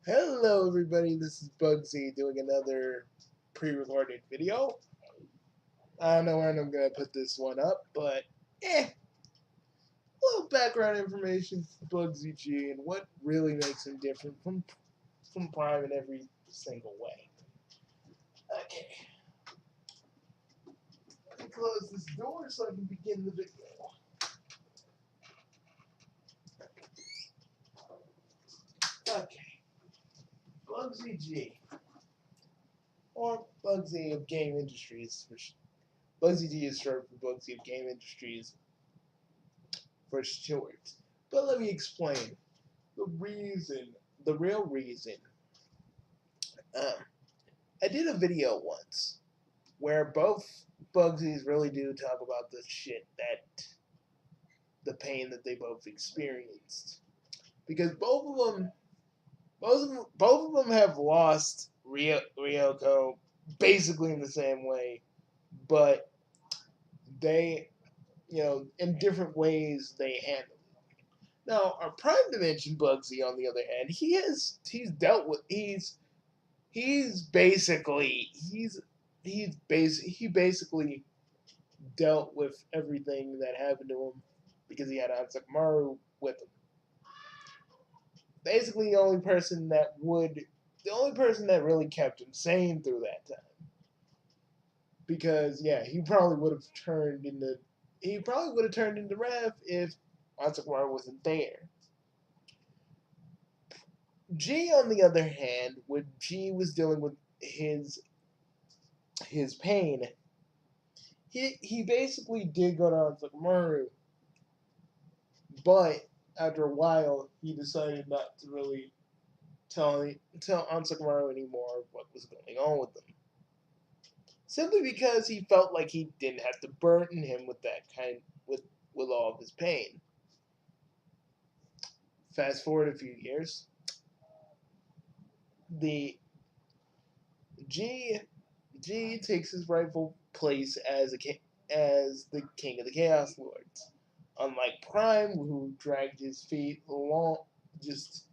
Hello everybody, this is Bugsy doing another pre-recorded video. I don't know when I'm going to put this one up, but a little background information for Bugsy G and what really makes him different from Prime in every single way. Okay, let me close this door so I can begin the video. Okay, Bugsy G, or Bugsy of Game Industries. Bugsy G is short for Bugsy of Game Industries for short. But let me explain the reason, the real reason. Um, I did a video once where both Bugsies really do talk about the shit that the pain that they both experienced because both of them have lost Ryoko basically in the same way, but they in different ways they handle it. Now, our Prime Dimension Bugsy, on the other hand, he's dealt with he basically dealt with everything that happened to him because he had Ansakmaru with him. Basically, the only person that really kept him sane through that time. Because yeah, he probably would have turned into Rev if Ansakmaru wasn't there. G, on the other hand, when G was dealing with his pain, he basically did go down to Maru, but after a while, he decided not to really tell Ansakmaru anymore what was going on with them. Simply because he felt like he didn't have to burden him with with all of his pain. Fast forward a few years, the G G takes his rightful place as the king of the Chaos Lords. Unlike Prime, who dragged his feet long, just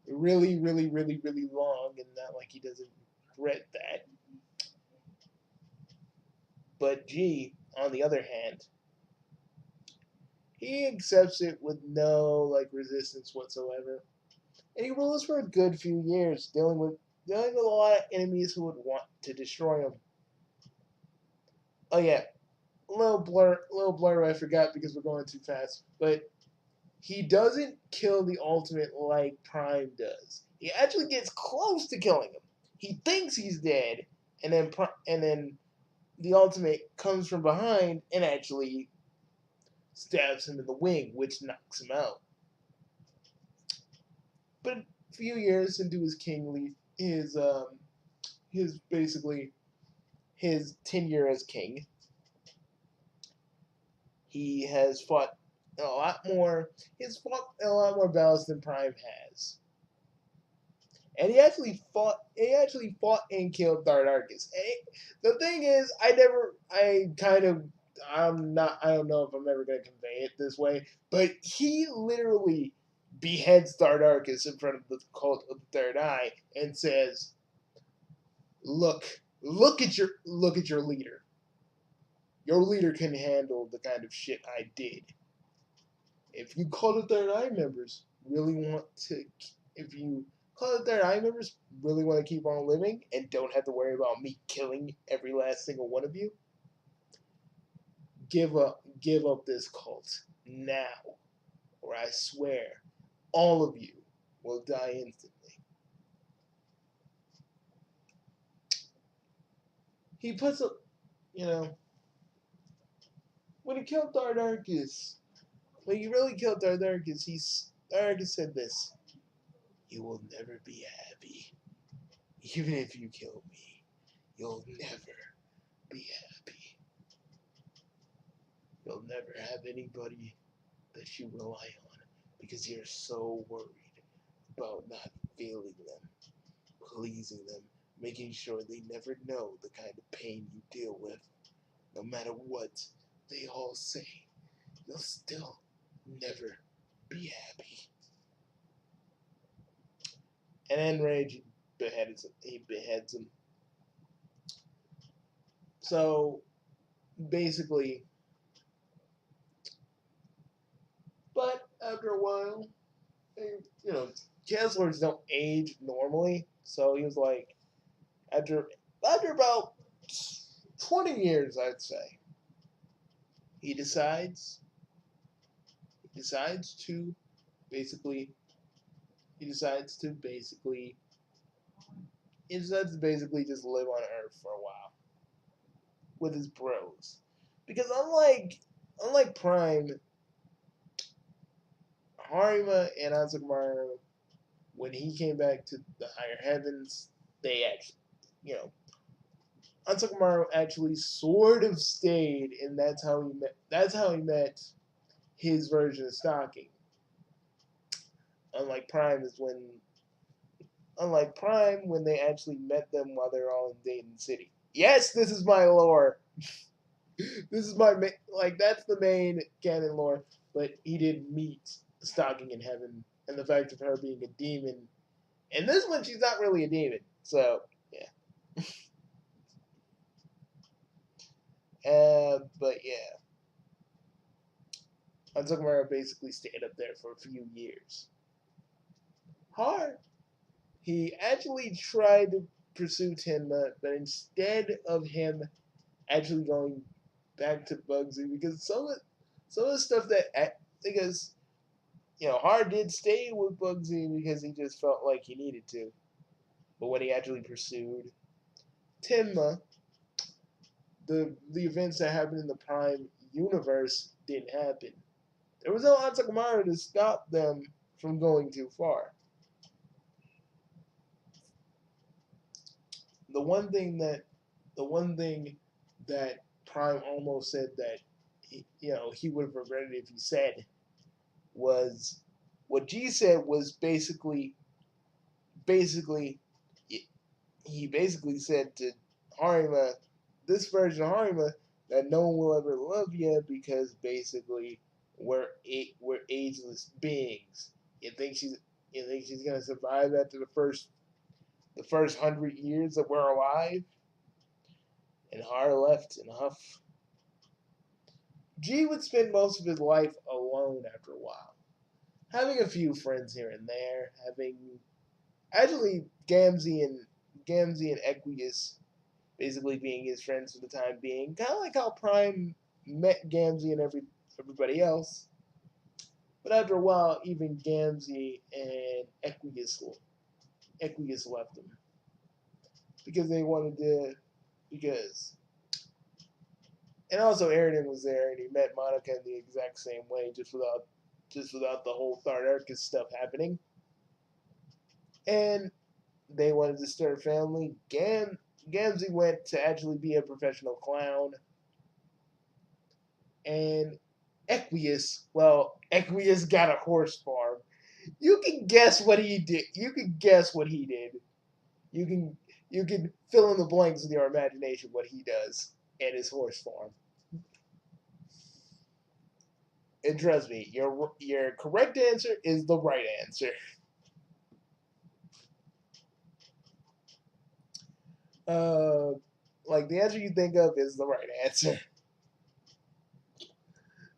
really long, and not like he doesn't regret that. But G, on the other hand, he accepts it with no resistance whatsoever, and he rules for a good few years, dealing with a lot of enemies who would want to destroy him. Oh yeah, little blur I forgot because we're going too fast. But he doesn't kill the ultimate like Prime does. He actually gets close to killing him. He thinks he's dead, and then the ultimate comes from behind and actually stabs him in the wing, which knocks him out. But a few years into his kingly his basically his tenure as king, he has fought a lot more. He's fought a lot more battles than Prime has, and he actually fought. He actually fought and killed Thardarchus. The thing is, I'm not. I don't know if I'm ever going to convey it this way, but he literally beheads Thardarchus in front of the cult of the Third Eye and says, look at your leader. Your leader can handle the kind of shit I did. If you call the Third Eye members really want to, if you call the Third Eye members really want to keep on living and don't have to worry about me killing every last single one of you, give up this cult now, or I swear all of you will die instantly. He puts a, you know, when he killed Thardarchus, when he really killed Thardarchus, Thardarchus said this: "You will never be happy, even if you kill me. You'll never be happy. You'll never have anybody that you rely on because you're so worried about not failing them, pleasing them, making sure they never know the kind of pain you deal with. No matter what they all say, you'll still never be happy." and in rage, he beheads him. So basically, but after a while, you know, chancellors don't age normally. So he was like, after after about 20 years, I'd say, he decides to basically he decides to basically he decides to basically just live on Earth for a while with his bros. Because unlike Prime, Harima and Ansakumaru, when he came back to the higher heavens, they actually, you know, Ansakumaru actually sort of stayed, and that's how he met. That's how he met his version of Stalking. Unlike Prime is when, unlike Prime, when they actually met them while they're all in Dayton City. Yes, this is my lore. This is my like that's the main canon lore. But he didn't meet Stalking in heaven, and the fact of her being a demon. And this one, she's not really a demon. So yeah. But yeah, Ansakumaru basically stayed up there for a few years. Hard. He actually tried to pursue Tenma, but instead of him actually going back to Bugsy, because some of the stuff that because Hard did stay with Bugsy because he just felt like he needed to, but when he actually pursued Tenma, the events that happened in the Prime universe didn't happen. There was no Ansakumaru to stop them from going too far. The one thing that the one thing that Prime almost said that he would have regretted if he said was what G said was basically he basically said to Harima, this version of Harima, that no one will ever love you because basically we're ageless beings. You think she's you think she's gonna survive after the first 100 years that we're alive? And Har left in a huff. G would spend most of his life alone after a while, having a few friends here and there, having actually Gamzee and Equius basically being his friends for the time being, kind of like how Prime met Gamzee and everybody else. But after a while, even Gamzee and Equius left him because they wanted to because and also Aridin was there and he met Monica in the exact same way, just without the whole Thardarcus stuff happening. And they wanted to start a family. Gamzee went to actually be a professional clown. And Equius got a horse farm. You can guess what he did. You can guess what he did. You can you can fill in the blanks in your imagination what he does at his horse farm. And trust me, your correct answer is the right answer. Uh, like the answer you think of is the right answer.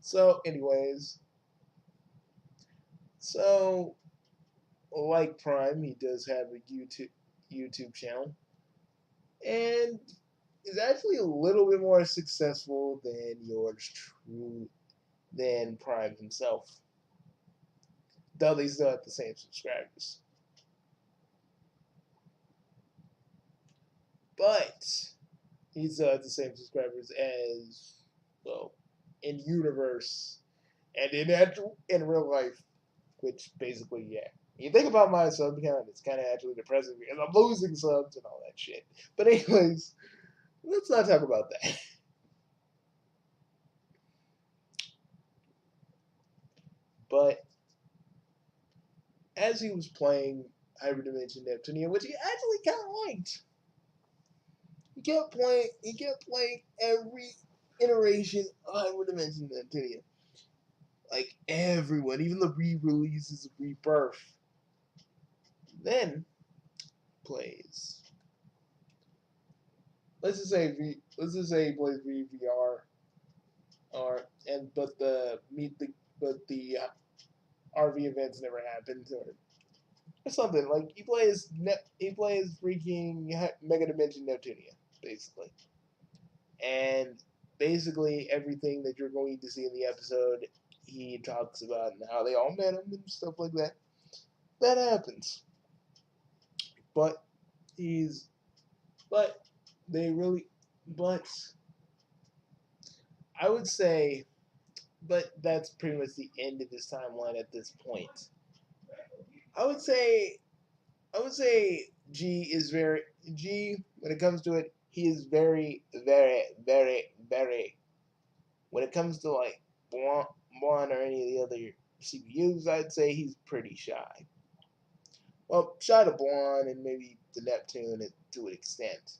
So, anyways, so like Prime, he does have a YouTube channel, and is actually a little bit more successful than yours true than Prime himself. Though they still have the same subscribers. But he still has the same subscribers as well in universe and in real life, which basically yeah. You think about my sub count, it's kind of actually depressing because I'm losing subs and all that shit. But anyways, let's not talk about that. But as he was playing Hyperdimension Neptunia, which he actually kind of liked, he kept playing. He kept playing every iteration of Hyperdimension Neptunia, like everyone, even the re-releases of Rebirth. Then plays. Let's just say he plays VVR, or and but the RV events never happened, or something like he plays freaking Mega Dimension Neptunia basically, and basically everything that you're going to see in the episode, he talks about and how they all met him and stuff like that. That happens, but he's but they really but I would say but that's pretty much the end of his timeline at this point. I would say I would say G when it comes to it, he is very, very, very, very when it comes to like Blunt or any of the other CPUs, I'd say he's pretty shy. Well, shy to Blunt and maybe to Neptune to an extent.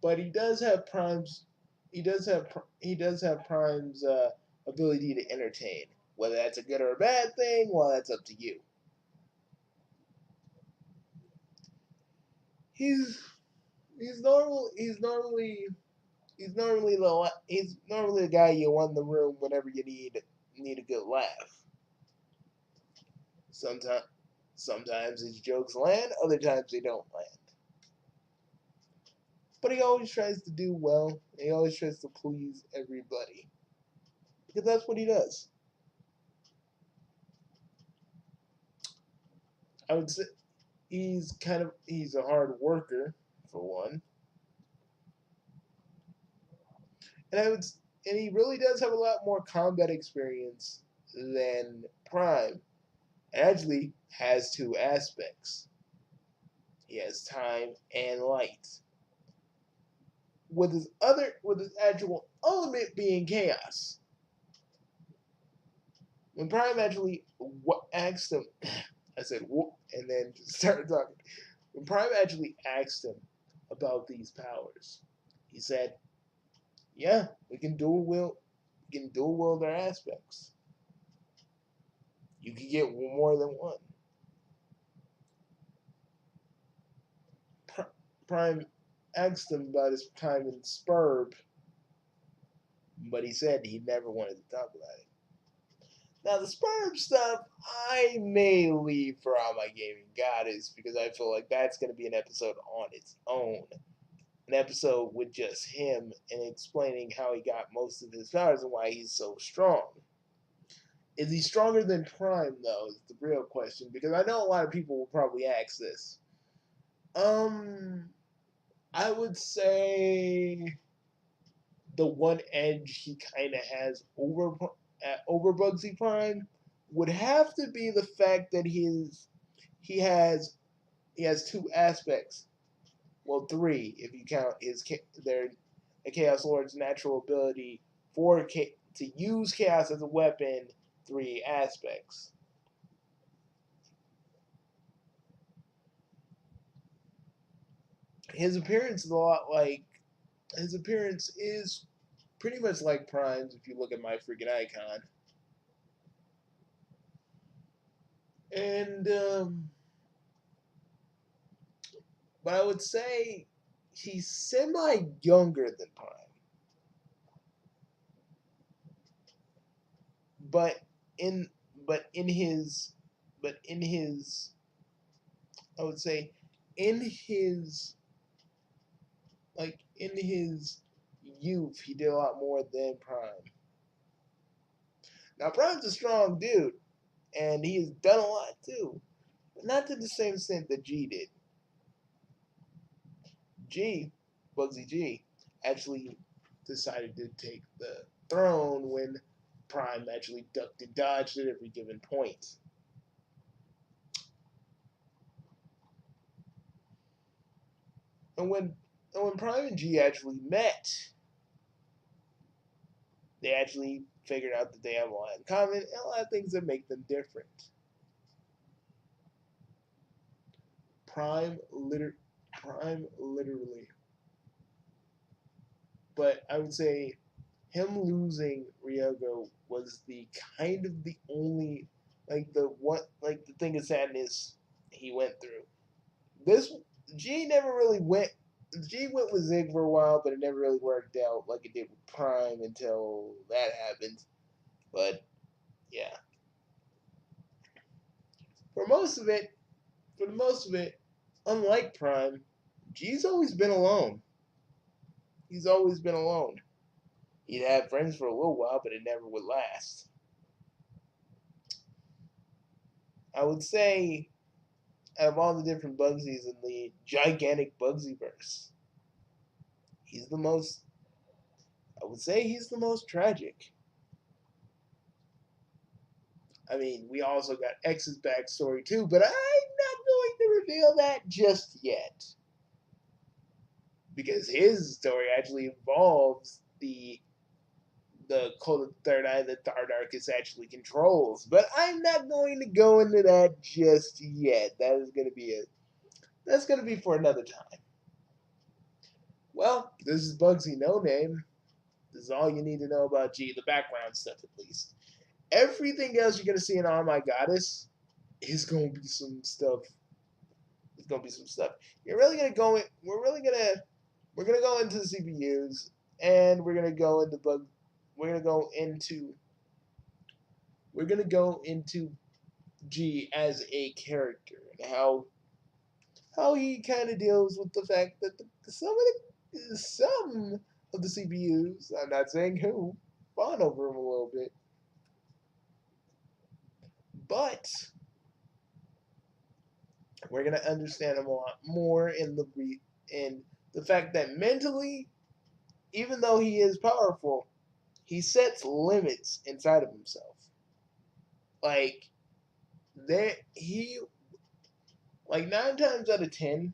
But he does have Prime's Prime's ability to entertain. Whether that's a good or a bad thing, well, that's up to you. He's he's normal. He's normally the guy you want in the room whenever you need a good laugh. Sometimes sometimes his jokes land, other times they don't land. But he always tries to do well. He always tries to please everybody because that's what he does. I would say he's a hard worker for one, and I would and he really does have a lot more combat experience than Prime. It actually has two aspects. He has time and light. With his actual element being chaos. When Prime actually asked him, I said whoop, and then just started talking. When Prime actually asked him about these powers, he said, "Yeah, we can dual wield their aspects. You can get more than one." Prime asked him about his time in Spurb, but he said he never wanted to talk about it. Now the Spurb stuff, I may leave for How My Gaming Goddess because I feel like that's going to be an episode on its own. An episode with just him and explaining how he got most of his powers and why he's so strong. Is he stronger than Prime though? Is the real question because I know a lot of people will probably ask this. Um, I would say the one edge he kind of has over Bugsy Prime would have to be the fact that he has he has two aspects. Well, three if you count their the Chaos Lord's natural ability to use chaos as a weapon. Three aspects. His appearance is a lot like his appearance is pretty much like Prime's if you look at my freaking icon. And but I would say he's semi younger than Prime. But in but in his but in his I would say in his in his youth he did a lot more than Prime. Now Prime's a strong dude and he has done a lot too. But not to the same extent that G did. G, Bugsy G, actually decided to take the throne when Prime actually ducked and dodged at every given point. And when Prime and G actually met, they actually figured out that they have a lot in common and a lot of things that make them different. Prime Prime literally. But I would say him losing Ryogo was the kind of the only the thing of sadness he went through. this G never really went. G went with Zig for a while, but it never really worked out like it did with Prime until that happened. But yeah, for most of it, for the most of it, unlike Prime, G's always been alone. He's always been alone. He'd have friends for a little while, but it never would last. I would say, out of all the different Bugsies in the gigantic Bugsyverse, he's the most. I would say he's the most tragic. I mean, we also got X's backstory too, but I'm not going to reveal that just yet. Because his story actually involves the cult of the third eye that Thardarkus actually controls. But I'm not going to go into that just yet. That's gonna be for another time. Well, this is Bugsy No Name. This is all you need to know about G, the background stuff at least. Everything else you're gonna see in Oh My Goddess is gonna be some stuff. It's gonna be some stuff. You're really gonna go in. We're gonna go into the CPUs, and we're gonna go into bug. We're gonna go into. We're gonna go into G as a character and how he kind of deals with the fact that some of the CPUs. I'm not saying who. Fawn over him a little bit, but we're gonna understand him a lot more in the fact that mentally, even though he is powerful, he sets limits inside of himself. Like there, he like 9 times out of 10.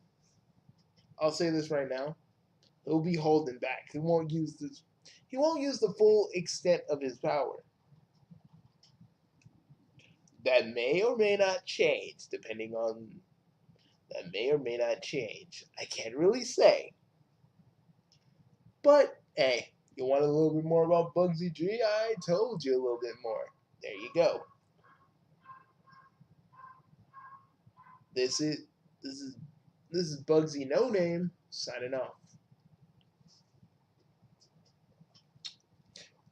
I'll say this right now. He'll be holding back. He won't use this. He won't use the full extent of his power. That may or may not change, depending on. That may or may not change. I can't really say. But hey, you want a little bit more about Bugsy G? I told you a little bit more. There you go. This is this is this is Bugsy No Name signing off.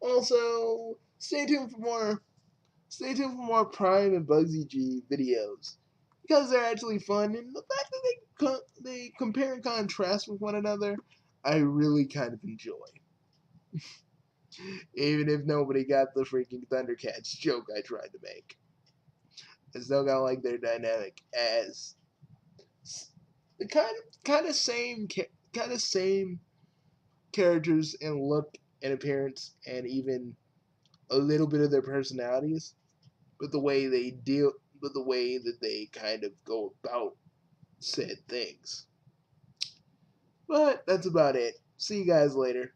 Also, stay tuned for more Prime and Bugsy G videos because they're actually fun, and the fact that they compare and contrast with one another, I really kind of enjoy. Even if nobody got the freaking Thundercats joke I tried to make, I still got like their dynamic as the kind of same characters in look and appearance, and even a little bit of their personalities, but the way they deal, but the way that they kind of go about said things. But that's about it. See you guys later.